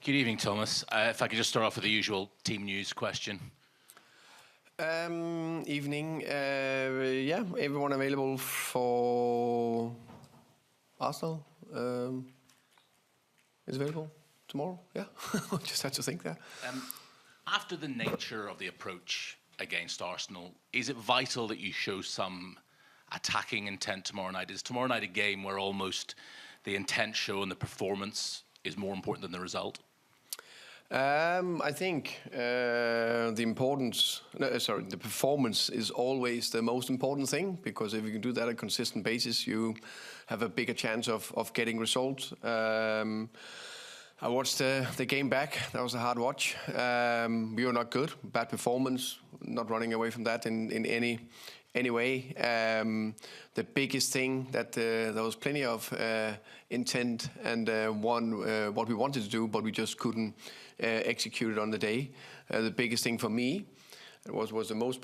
Good evening, Thomas. If I could just start off with the usual team news question. Evening. Yeah, everyone available for Arsenal is available tomorrow. Yeah, just had to think there. After the nature of the approach against Arsenal, is it vital that you show some attacking intent tomorrow night? Is tomorrow night a game where almost the intent show and the performance is more important than the result? I think the performance is always the most important thing, because if you can do that on a consistent basis, you have a bigger chance of getting results. I watched the game back. That was a hard watch. We were not good. Bad performance. Not running away from that in any way. The biggest thing that there was plenty of intent and what we wanted to do, but we just couldn't execute it on the day. The biggest thing for me was the most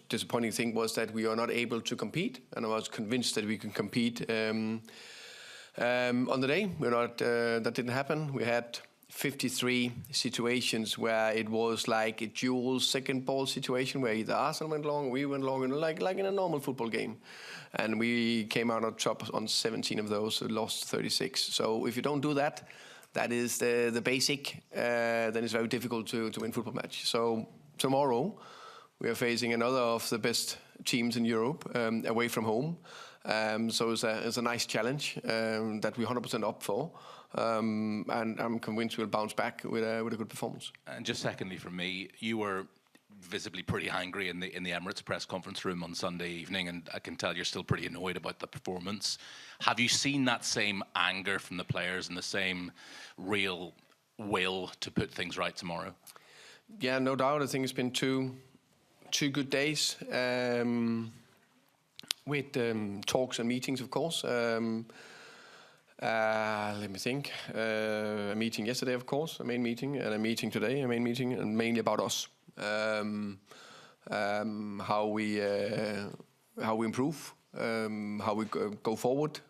disappointing thing was that we are not able to compete, and I was convinced that we can compete on the day. That didn't happen. We had 53 situations where it was like a dual second ball situation where either Arsenal went long, we went long, and like in a normal football game. And we came out on top on 17 of those, lost 36. So if you don't do that, that is the basic, then it's very difficult to win football match. So tomorrow we are facing another of the best teams in Europe away from home. So it's a nice challenge that we're 100% up for. And I'm convinced we'll bounce back with a good performance. And just secondly from me, you were visibly pretty angry in the Emirates press conference room on Sunday evening, and I can tell you're still pretty annoyed about the performance. Have you seen that same anger from the players and the same real will to put things right tomorrow? Yeah, no doubt. I think it's been two good days with talks and meetings, of course. Let me think. A meeting yesterday, of course, a main meeting, and a meeting today, a main meeting, and mainly about us. How we improve, how we go forward,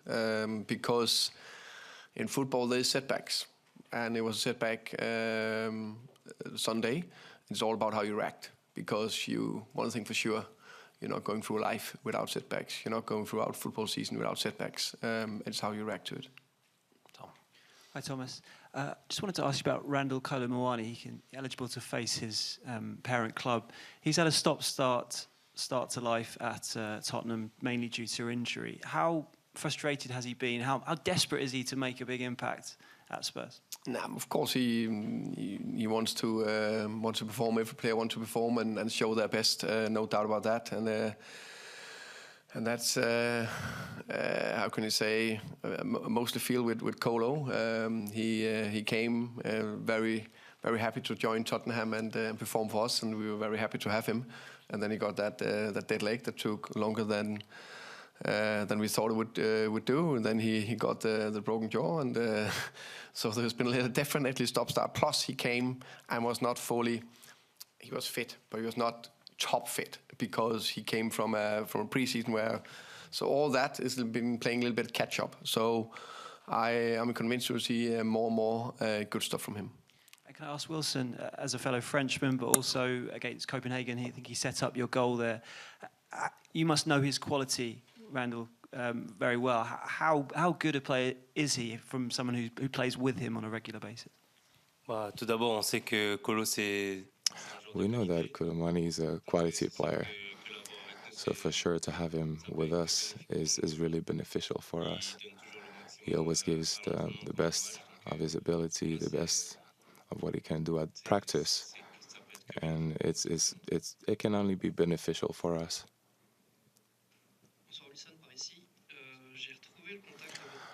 because in football there's setbacks, and it was a setback Sunday. It's all about how you react, because one thing for sure, you're not going through life without setbacks. You're not going throughout football season without setbacks. It's how you react to it. Tom. Hi, Thomas. Just wanted to ask you about Randall Kolo Muani. He's eligible to face his parent club. He's had a stop-start to life at Tottenham, mainly due to injury. How frustrated has he been? How desperate is he to make a big impact at Spurs? Of course he wants to perform. Every player wants to perform and show their best. No doubt about that. And that's how can you say, mostly feel with Kolo. He came very happy to join Tottenham and perform for us, and we were very happy to have him. And then he got that dead leg that took longer than we thought it would do. And then he got the broken jaw, and so there's been a little definitely stop-start. Plus he came and was not fully. He was fit, but he was not top fit, because he came from a pre-season where. So all that has been playing a little bit catch up. So I am convinced we'll see more and more good stuff from him. Can I ask Wilson, as a fellow Frenchman, but also against Copenhagen, I think he set up your goal there. You must know his quality, Randall, very well. How good a player is he from someone who plays with him on a regular basis? Tout d'abord, on sait que Kolo, c'est. We know that Kolo Muani is a quality player. So for sure to have him with us is really beneficial for us. He always gives the best of his ability, the best of what he can do at practice, and it can only be beneficial for us.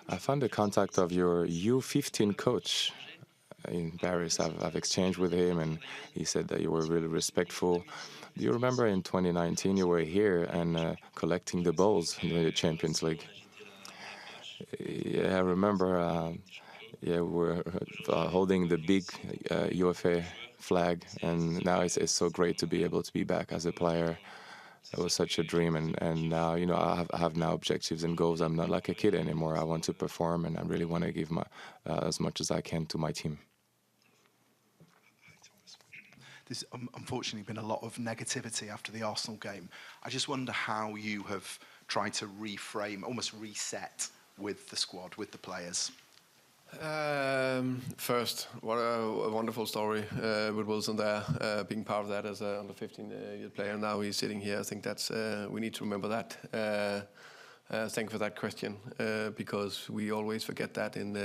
I found the contact of your U15 coach in Paris. I've exchanged with him, and he said that you were really respectful. Do you remember in 2019 you were here and collecting the balls in the Champions League? Yeah, I remember. We were holding the big UFA flag, and now it's so great to be able to be back as a player. It was such a dream, and now I have now objectives and goals. I'm not like a kid anymore. I want to perform, and I really want to give as much as I can to my team. there's unfortunately been a lot of negativity after the Arsenal game. I just wonder how you have tried to reframe, almost reset with the squad, with the players. First, what a wonderful story with Wilson there, being part of that as an under 15-year player. Now he's sitting here. I think that's we need to remember that. Thank you for that question, because we always forget that in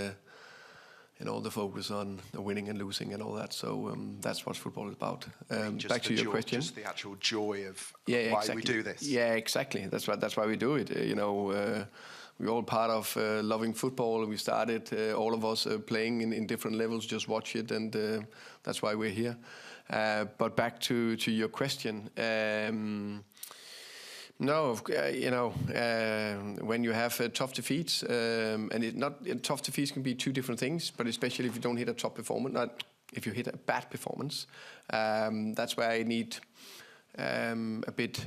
all the focus on the winning and losing and all that. So that's what football is about. Back to your question. Just the actual joy of why exactly. We do this. Yeah, exactly. That's why we do it. We're all part of loving football. We started, all of us, playing in different levels, just watch it, and that's why we're here. But back to your question. No, when you have tough defeats, and tough defeats can be two different things, but especially if you don't hit a top performance, not if you hit a bad performance, that's where I need a bit,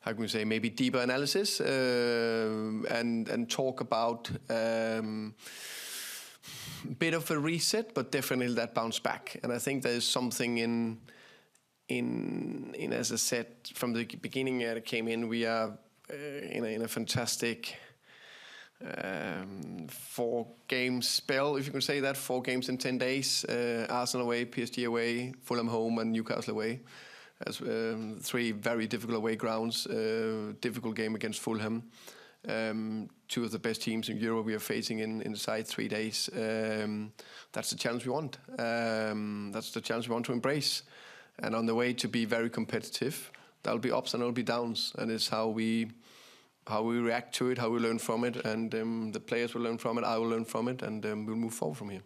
how can we say, maybe deeper analysis, and talk about a bit of a reset, but definitely that bounce back. And I think there is something in as I said from the beginning, I came in. We are in a fantastic 4-game spell, if you can say that. 4 games in 10 days. Arsenal away, PSG away, Fulham home, and Newcastle away. As 3 very difficult away grounds. Difficult game against Fulham. 2 of the best teams in Europe we are facing inside 3 days. That's the challenge we want. That's the challenge we want to embrace. And on the way to be very competitive, there'll be ups and there'll be downs, and it's how we react to it, how we learn from it, and the players will learn from it, I will learn from it, and we'll move forward from here.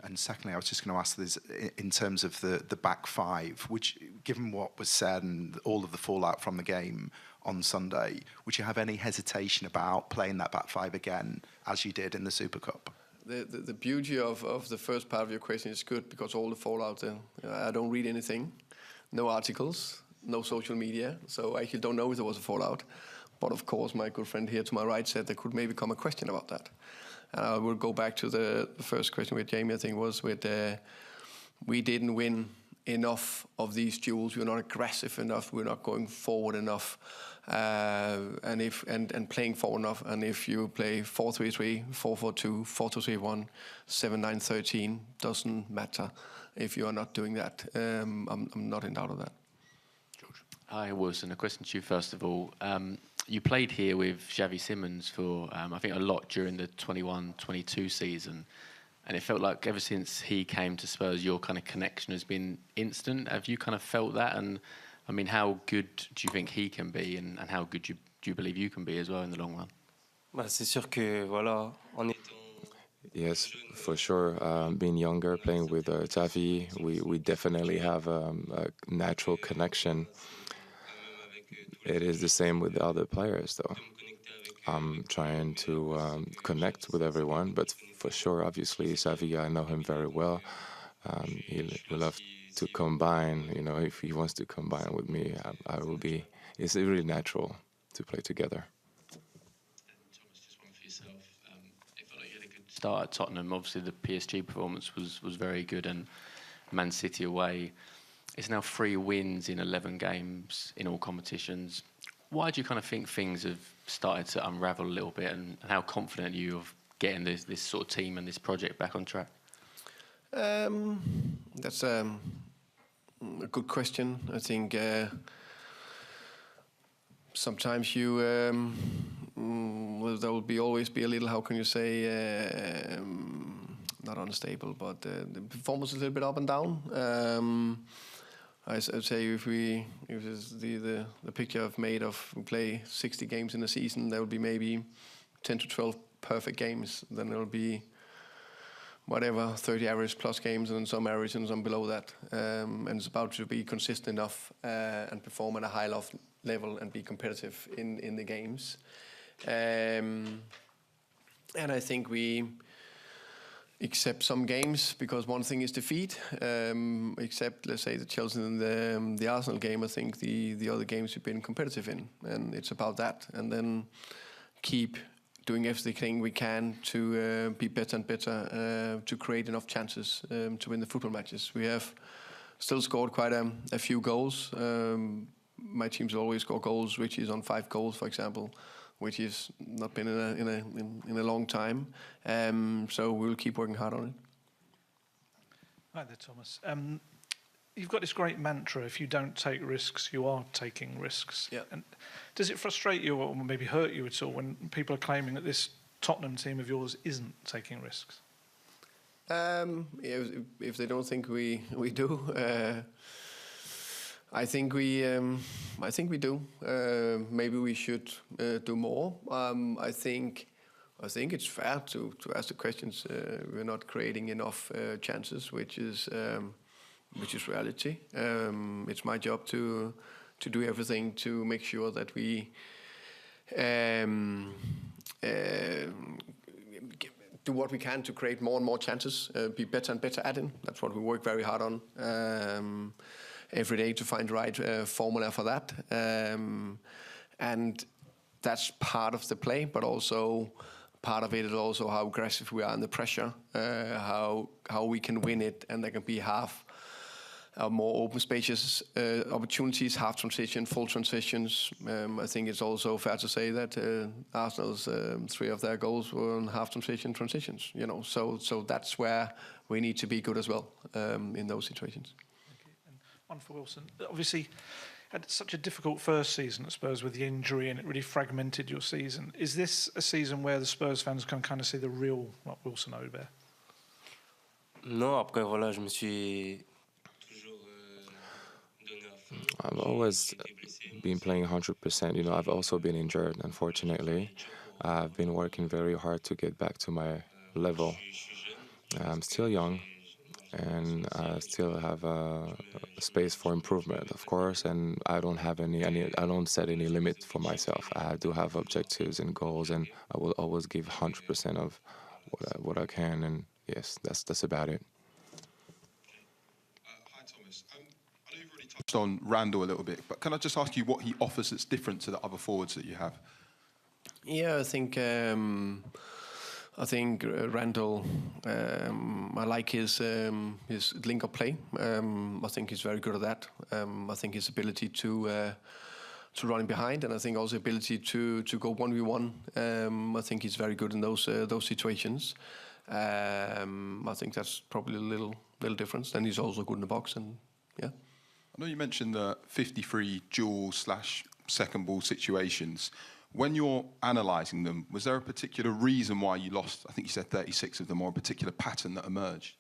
And secondly, I was just going to ask this in terms of the back 5, which, given what was said and all of the fallout from the game on Sunday, would you have any hesitation about playing that back 5 again, as you did in the Super Cup? The beauty of the first part of your question is good, because all the fallout, I don't read anything, no articles, no social media, so I actually don't know if there was a fallout. But of course, my good friend here to my right said there could maybe come a question about that. And I will go back to the first question with Jamie, I think was with, we didn't win enough of these duels, we're not aggressive enough, we're not going forward enough. And playing forward enough, and if you play 4-3-3, 4-4-2, 4-2-3-1, 7-9-13, doesn't matter if you are not doing that. I'm not in doubt of that. George. Hi, Wilson. A question to you first of all. You played here with Xavi Simons for I think a lot during the 21-22 season, and it felt like ever since he came to Spurs, your kind of connection has been instant. Have you kind of felt that? And I mean, how good do you think he can be, and how good do you believe you can be as well in the long run? C'est sûr que voilà, en étant Yes, for sure. Being younger, playing with Xavi, we definitely have a natural connection. It is the same with the other players, though. I'm trying to connect with everyone, but for sure, obviously, Xavi, I know him very well. He will love to combine, if he wants to combine with me, I will be. It's really natural to play together. Thomas, just one for yourself. It felt like you had a good start at Tottenham. Obviously, the PSG performance was very good, and Man City away. It's now 3 wins in 11 games in all competitions. Why do you kind of think things have started to unravel a little bit, and how confident are you of getting this sort of team and this project back on track? That's a good question. I think sometimes you there will always be a little, how can you say, not unstable, but the performance is a little bit up and down. I'd say if it's the picture I've made of we play 60 games in a season, there will be maybe 10 to 12 perfect games. Then there will be whatever, 30 average plus games, and some average and some below that. And it's about to be consistent enough and perform at a high level and be competitive in the games. And I think we accept some games, because one thing is defeat, except, let's say, the Chelsea and the Arsenal game. I think the other games we've been competitive in, and it's about that. And then keep doing everything we can to be better and better, to create enough chances to win the football matches. We have still scored quite a few goals. My teams always score goals. Richie's on 5 goals, for example, which has not been in a long time. So we'll keep working hard on it. Hi there, Thomas. You've got this great mantra: if you don't take risks, you are taking risks. Yeah. And does it frustrate you or maybe hurt you at all when people are claiming that this Tottenham team of yours isn't taking risks? If they don't think we do, I think we do. Maybe we should do more. I think it's fair to ask the questions. We're not creating enough chances, which is reality. It's my job to do everything to make sure that we do what we can to create more and more chances, be better and better at it. That's what we work very hard on every day, to find the right formula for that. And that's part of the play, but also part of it is also how aggressive we are under pressure, how we can win it, and there can be half more open spacious opportunities, half transition, full transitions. I think it's also fair to say that Arsenal's 3 of their goals were on half transitions. So that's where we need to be good as well in those situations. Thank you. And one for Wilson. Obviously, had such a difficult first season at Spurs with the injury, and it really fragmented your season. Is this a season where the Spurs fans can kind of see the real Wilson Odobert? Non, après voilà, je me suis I've always been playing 100%. I've also been injured, unfortunately. I've been working very hard to get back to my level. I'm still young, and I still have a space for improvement, of course. And I don't have I don't set any limit for myself. I do have objectives and goals, and I will always give 100% of what I can. And yes, that's about it. Touched on Randall a little bit, but can I just ask you what he offers that's different to the other forwards that you have? Yeah, I think Randall. I like his link-up play. I think he's very good at that. I think his ability to run behind, and I think also ability to go 1v1. I think he's very good in those situations. I think that's probably a little difference. Then he's also good in the box, and yeah. I know you mentioned the 53 dual/second ball situations. When you're analysing them, was there a particular reason why you lost? I think you said 36 of them, or a particular pattern that emerged?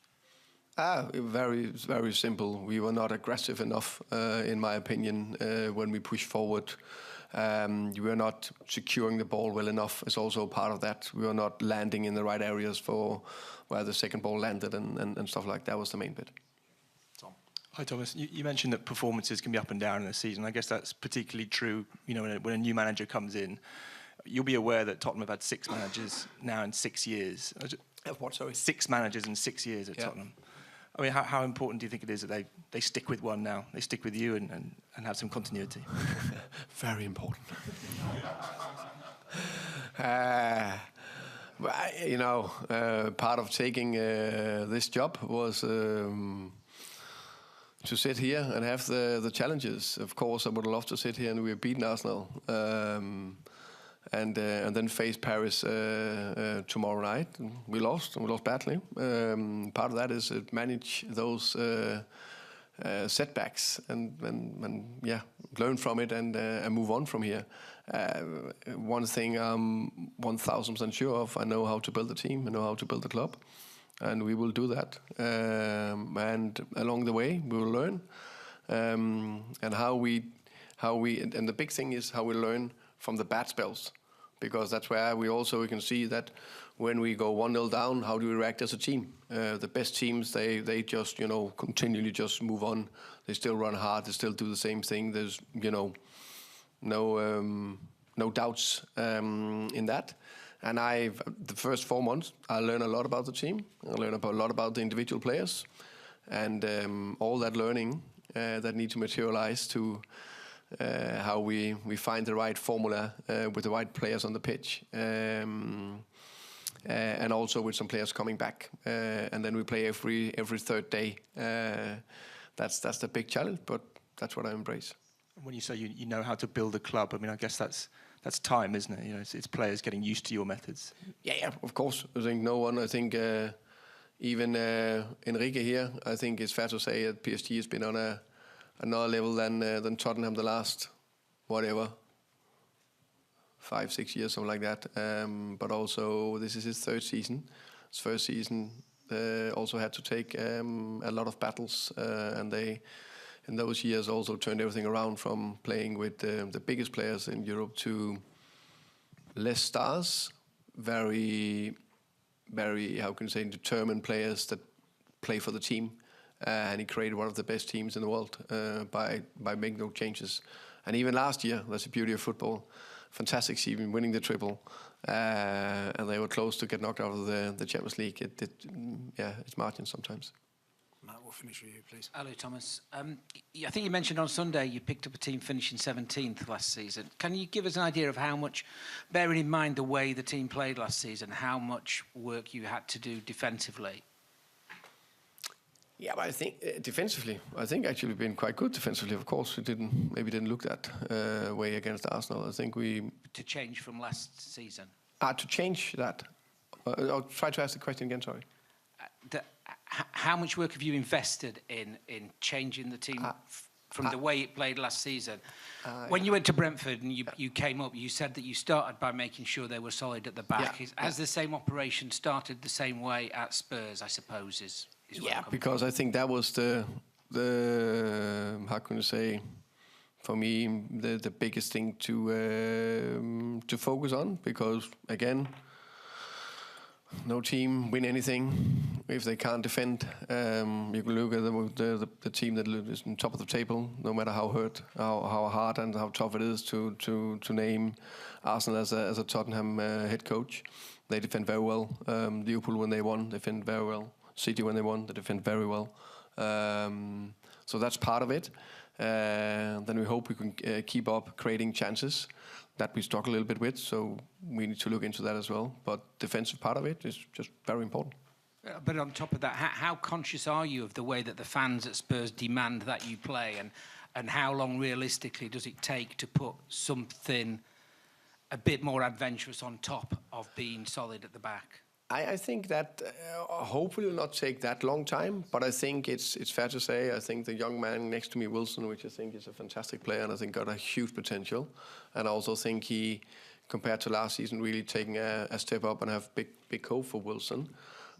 Very, very simple. We were not aggressive enough, in my opinion, when we pushed forward. We were not securing the ball well enough. It's also part of that. We were not landing in the right areas for where the second ball landed and stuff like that was the main bit. Hi, Thomas. You mentioned that performances can be up and down in a season. I guess that's particularly true, when a new manager comes in. You'll be aware that Tottenham have had 6 managers now in 6 years. What, sorry? 6 managers in 6 years at Tottenham. I mean, how important do you think it is that they stick with one now? They stick with you and have some continuity? Very important. Part of taking this job was to sit here and have the challenges. Of course, I would love to sit here and we've beaten Arsenal and then face Paris tomorrow night. We lost badly. Part of that is to manage those setbacks and learn from it and move on from here. One thing I'm 1,000% sure of: I know how to build a team. I know how to build a club. And we will do that. And along the way, we will learn. And and the big thing is how we learn from the bad spells, because that's where we can see that when we go 1-0 down, how do we react as a team? The best teams, they just continually just move on. They still run hard. They still do the same thing. There's no doubts in that. And the first 4 months, I learned a lot about the team. I learned a lot about the individual players, and all that learning that needs to materialize to how we find the right formula with the right players on the pitch, and also with some players coming back. And then we play every third day. that's the big challenge, but that's what I embrace. When you say you know how to build a club, I mean, I guess that's time, isn't it? You know, it's players getting used to your methods. Yeah, of course. I think even Enrique here, I think it's fair to say that PSG has been on another level than Tottenham the last, 5-6 years, something like that. But also, this is his third season. His first season also had to take a lot of battles, and they, in those years, also turned everything around from playing with the biggest players in Europe to less stars, very, how can you say, determined players that play for the team. And he created one of the best teams in the world by making those changes. And even last year, that's the beauty of football. Fantastic season, winning the triple. And they were close to get knocked out of the Champions League. It's margins sometimes. Matt, we'll finish with you, please. Hello, Thomas. I think you mentioned on Sunday you picked up a team finishing 17th last season. Can you give us an idea of how much, bearing in mind the way the team played last season, how much work you had to do defensively? Yeah, but I think defensively, actually we've been quite good defensively. Of course, we maybe didn't look that way against Arsenal. I think to change from last season. To change that. I'll try to ask the question again. Sorry. How much work have you invested in changing the team from the way it played last season? When you went to Brentford and you came up, you said that you started by making sure they were solid at the back. Has the same operation started the same way at Spurs, I suppose, is because I think that was the how can you say, for me, the biggest thing to focus on, because again, no team win anything if they can't defend. You can look at the team that is on top of the table, no matter how hard and how tough it is to name Arsenal as a Tottenham head coach. They defend very well. Liverpool, when they won, they defend very well. City, when they won, they defend very well. So that's part of it. Then we hope we can keep up creating chances that we struggle a little bit with. So we need to look into that as well. But defensive part of it is just very important. But on top of that, how conscious are you of the way that the fans at Spurs demand that you play, and how long realistically does it take to put something a bit more adventurous on top of being solid at the back? I think that hopefully will not take that long time, but I think it's fair to say, I think the young man next to me, Wilson, which I think is a fantastic player and I think got a huge potential. And I also think he, compared to last season, really taking a step up, and have big hope for Wilson.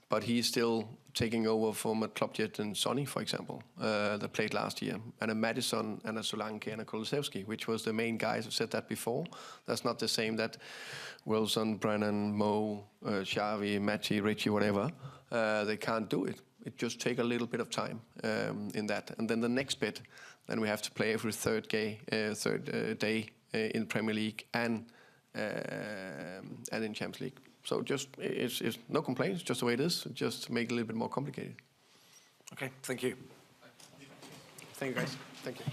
But he's still taking over from a Klopjet and Sonny, for example, that played last year, and a Maddison and a Solanke and a Kulusevski, which was the main guys. I've said that before. That's not the same that Wilson, Brennan, Mo, Xavi, Matty, Richie, whatever, they can't do it. It just takes a little bit of time in that. And then the next bit, then we have to play every third day in Premier League and in Champions League. So just it's no complaints, just the way it is. Just make it a little bit more complicated. Okay, thank you. Thank you, guys. Thank you.